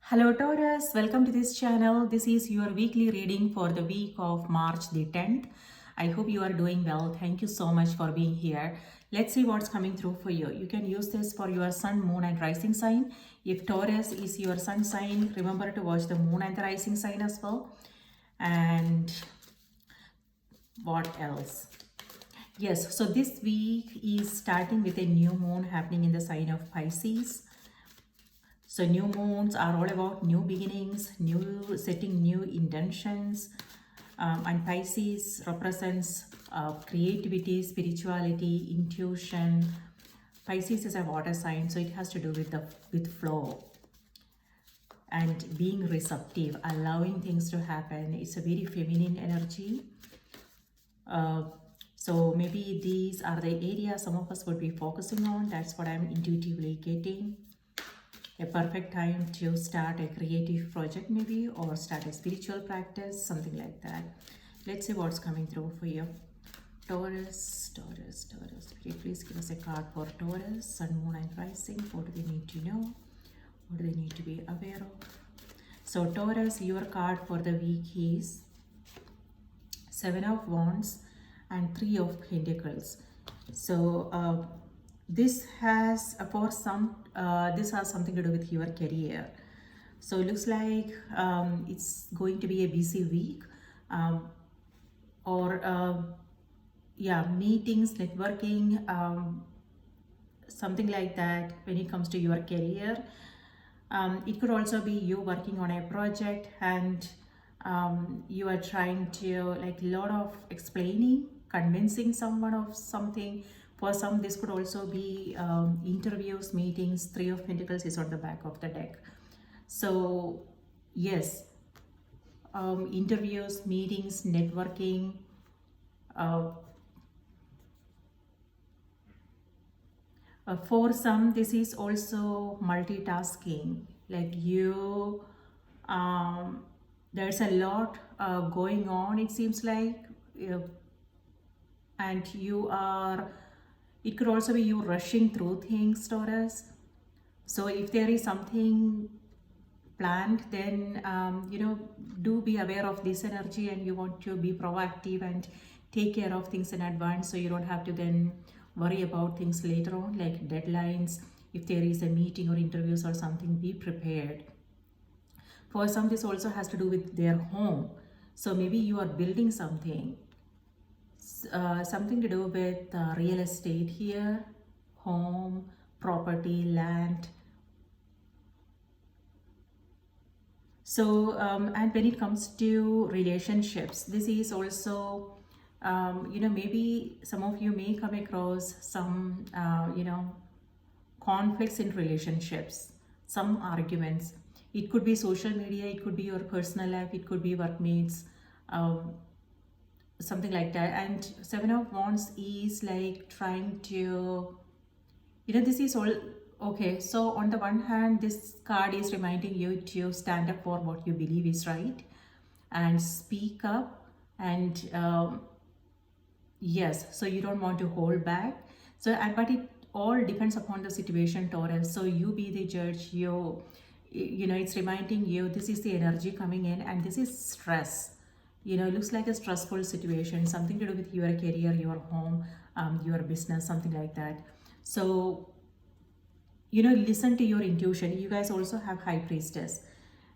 Hello Taurus, welcome to this channel. This is your weekly reading for the week of March the 10th. I hope you are doing well. Thank you so much for being here. Let's see what's coming through for you. You can use this for your sun, moon and rising sign. If Taurus is your sun sign, remember to watch the moon and the rising sign as well. And what else? Yes, so this week is starting with a new moon happening in the sign of Pisces. So new moons are all about new beginnings, setting new intentions, and Pisces represents creativity, spirituality, intuition. Pisces is a water sign, so it has to do with flow and being receptive, allowing things to happen. It's a very feminine energy. So maybe these are the areas some of us would be focusing on. That's what I'm intuitively getting. A perfect time to start a creative project maybe, or start a spiritual practice, something like that. Let's see what's coming through for you. Taurus. Spirit, please give us a card for Taurus, sun, moon and rising. What do they need to know? What do they need to be aware of? So Taurus, your card for the week is Seven of Wands and Three of Pentacles. So this has for some this has something to do with your career. So it looks like it's going to be a busy week, or yeah, meetings, networking, something like that when it comes to your career. It could also be you working on a project and you are trying to, like, a lot of explaining, convincing someone of something. For some, this could also be interviews, meetings. Three of Pentacles is on the back of the deck. So yes, interviews, meetings, networking. For some, this is also multitasking. Like you, there's a lot going on, it seems like, and you are, it could also be you rushing through things, Taurus. So if there is something planned, then do be aware of this energy, and you want to be proactive and take care of things in advance, so you don't have to then worry about things later on, like deadlines. If there is a meeting or interviews or something, be prepared. For some, this also has to do with their home. So maybe you are building something, something to do with real estate here, home, property, land. So and when it comes to relationships, this is also maybe some of you may come across some conflicts in relationships, some arguments. It could be social media, it could be your personal life, it could be workmates, something like that. And Seven of Wands is like trying to, this is all okay. So on the one hand, this card is reminding you to stand up for what you believe is right and speak up, and yes, so you don't want to hold back. So but it all depends upon the situation, Taurus. So you be the judge. It's reminding you, this is the energy coming in, and this is stress. It looks like a stressful situation, something to do with your career, your home, your business, something like that. So listen to your intuition. You guys also have High Priestess,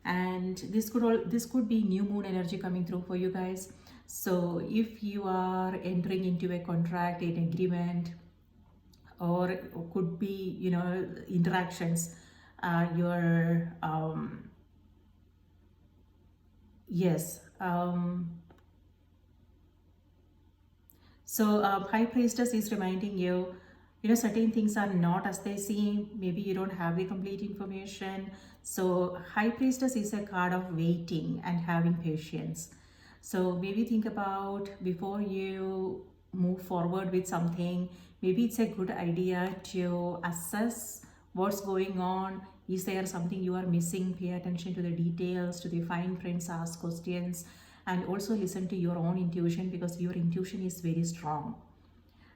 and this could be new moon energy coming through for you guys. So if you are entering into a contract, an agreement, or could be interactions, your yes, so High Priestess is reminding you, certain things are not as they seem. Maybe you don't have the complete information. So High Priestess is a card of waiting and having patience. So maybe think about, before you move forward with something, maybe it's a good idea to assess what's going on. Is there something you are missing? Pay attention to the details, to the fine prints, ask questions, and also listen to your own intuition, because your intuition is very strong.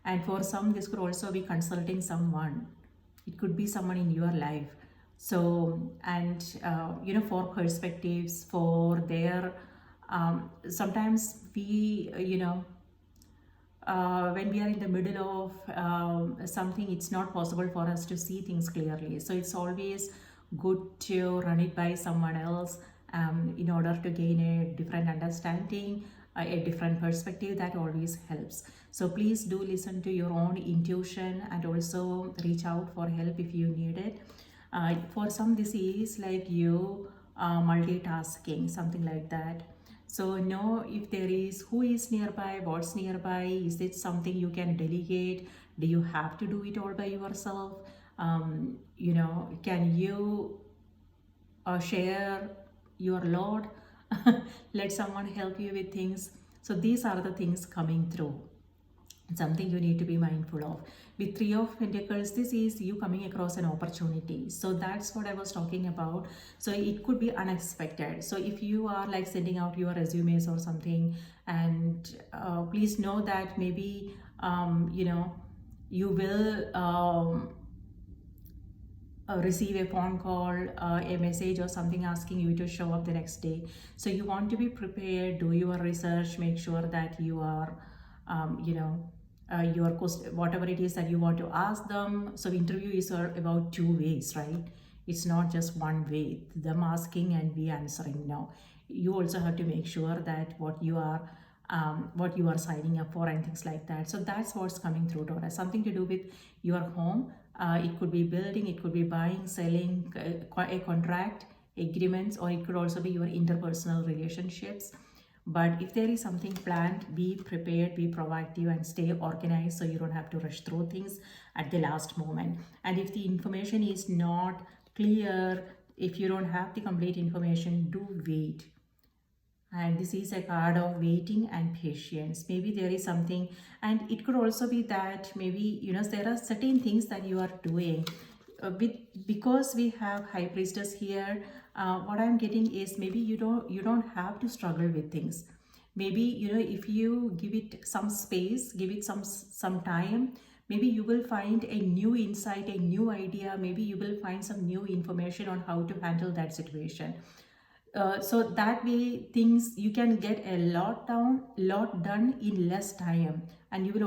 And for some, this could also be consulting someone. It could be someone in your life. So, and for perspectives, for their sometimes we when we are in the middle of something, it's not possible for us to see things clearly. So it's always good to run it by someone else in order to gain a different understanding, a different perspective. That always helps. So please do listen to your own intuition and also reach out for help if you need it. For some disease like you, multitasking, something like that. So know if there is, who is nearby, what's nearby, is it something you can delegate? Do you have to do it all by yourself? Can you share your load? Let someone help you with things. So these are the things coming through, something you need to be mindful of. With Three of Pentacles, this is you coming across an opportunity. So that's what I was talking about. So it could be unexpected. So if you are like sending out your resumes or something, and please know that maybe you will receive a phone call, a message or something asking you to show up the next day. So you want to be prepared, do your research, make sure that you are your whatever it is that you want to ask them. So interview is about two ways, right? It's not just one way, them asking and we answering. No, you also have to make sure that what you are signing up for and things like that. So that's what's coming through, Taurus. Something to do with your home. It could be building, it could be buying, selling, a contract, agreements, or it could also be your interpersonal relationships. But if there is something planned, be prepared, be proactive, and stay organized so you don't have to rush through things at the last moment. And if the information is not clear, if you don't have the complete information, do wait. And this is a card of waiting and patience. Maybe there is something, and it could also be that maybe there are certain things that you are doing because we have High Priestess here. What I'm getting is maybe you don't have to struggle with things. Maybe if you give it some space, give it some time, maybe you will find a new insight, a new idea. Maybe you will find some new information on how to handle that situation. So that way things you can get a lot done in less time, and you can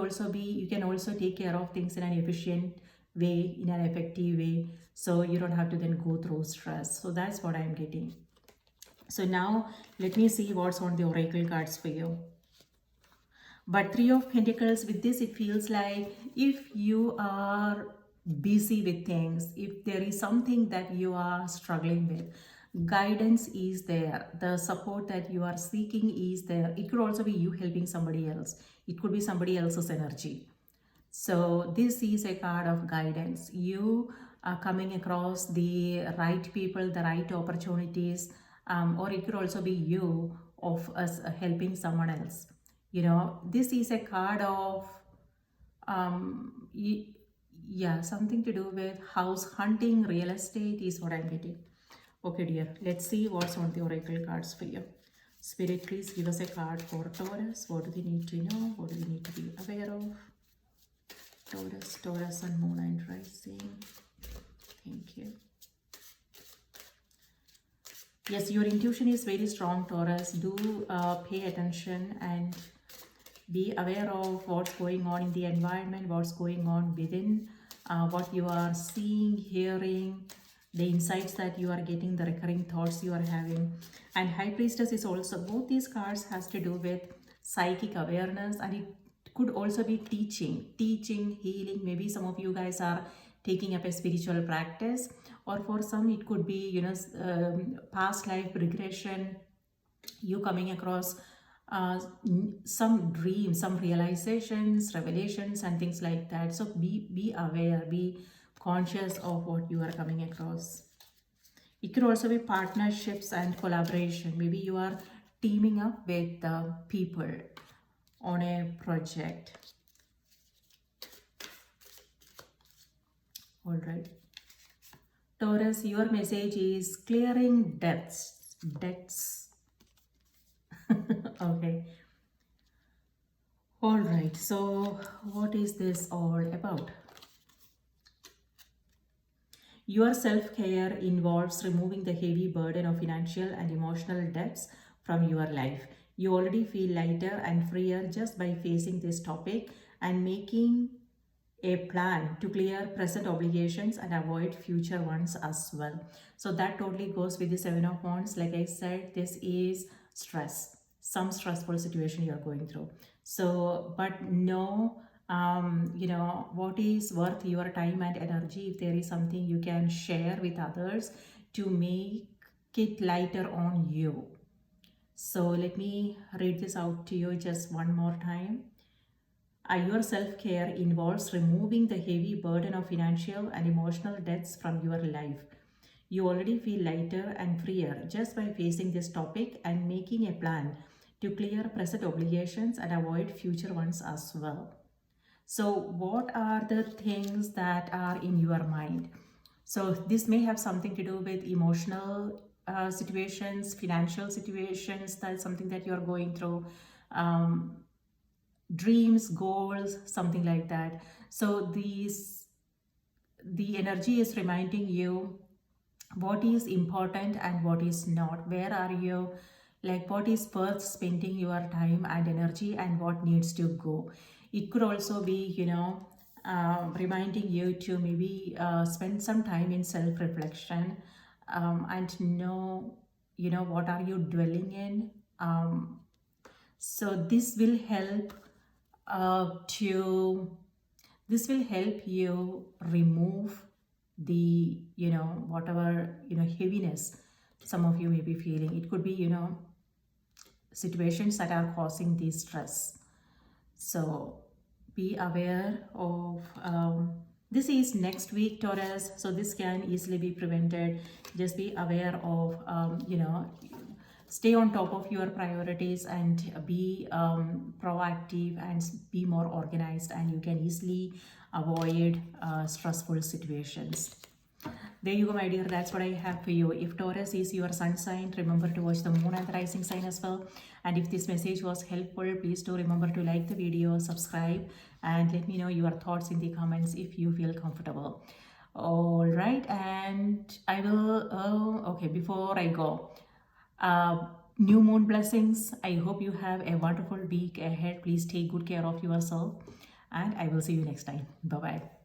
also take care of things in an efficient way, in an effective way, so you don't have to then go through stress. So that's what I'm getting. So now let me see what's on the oracle cards for you. But Three of Pentacles, with this it feels like if you are busy with things, if there is something that you are struggling with, guidance is there, the support that you are seeking is there. It could also be you helping somebody else, it could be somebody else's energy. So this is a card of guidance. You are coming across the right people, the right opportunities, or it could also be you of us helping someone else. This is a card of yeah, something to do with house hunting, real estate is what I'm getting. Okay, dear, let's see what's on the oracle cards for you. Spirit, please give us a card for Taurus. What do we need to know? What do we need to be aware of? Taurus and Moon and Rising. Thank you. Yes, your intuition is very strong, Taurus. Do pay attention and be aware of what's going on in the environment, what's going on within, what you are seeing, hearing, the insights that you are getting, the recurring thoughts you are having. And High Priestess is also, both these cards has to do with psychic awareness, and it could also be teaching, healing. Maybe some of you guys are taking up a spiritual practice, or for some it could be past life regression, you coming across some dreams, some realizations, revelations, and things like that. So be aware, be conscious of what you are coming across. It could also be partnerships and collaboration. Maybe you are teaming up with people on a project. All right. Taurus, your message is clearing debts. Okay. All right. So what is this all about? Your self-care involves removing the heavy burden of financial and emotional debts from your life. You already feel lighter and freer just by facing this topic and making a plan to clear present obligations and avoid future ones as well. So that totally goes with the Seven of Wands. Like I said, this is stress, some stressful situation you're going through. So, but know, what is worth your time and energy. If there is something you can share with others to make it lighter on you. So let me read this out to you just one more time. Your self-care involves removing the heavy burden of financial and emotional debts from your life. You already feel lighter and freer just by facing this topic and making a plan to clear present obligations and avoid future ones as well. So what are the things that are in your mind? So this may have something to do with emotional situations, financial situations, that's something that you're going through. Dreams, goals, something like that. So the energy is reminding you what is important and what is not. Where are you, like what is worth spending your time and energy and what needs to go. It could also be, reminding you to maybe spend some time in self-reflection, and know, what are you dwelling in. So to this will help you remove the whatever heaviness some of you may be feeling. It could be situations that are causing this stress. So be aware of this is next week, Taurus, so this can easily be prevented. Just be aware of stay on top of your priorities and be proactive and be more organized, and you can easily avoid stressful situations. There you go, my dear. That's what I have for you. If Taurus is your sun sign, remember to watch the moon and the rising sign as well. And if this message was helpful, please do remember to like the video, subscribe, and let me know your thoughts in the comments if you feel comfortable. All right, and I will, okay, before I go, new moon blessings. I hope you have a wonderful week ahead. Please take good care of yourself, and I will see you next time. Bye-bye.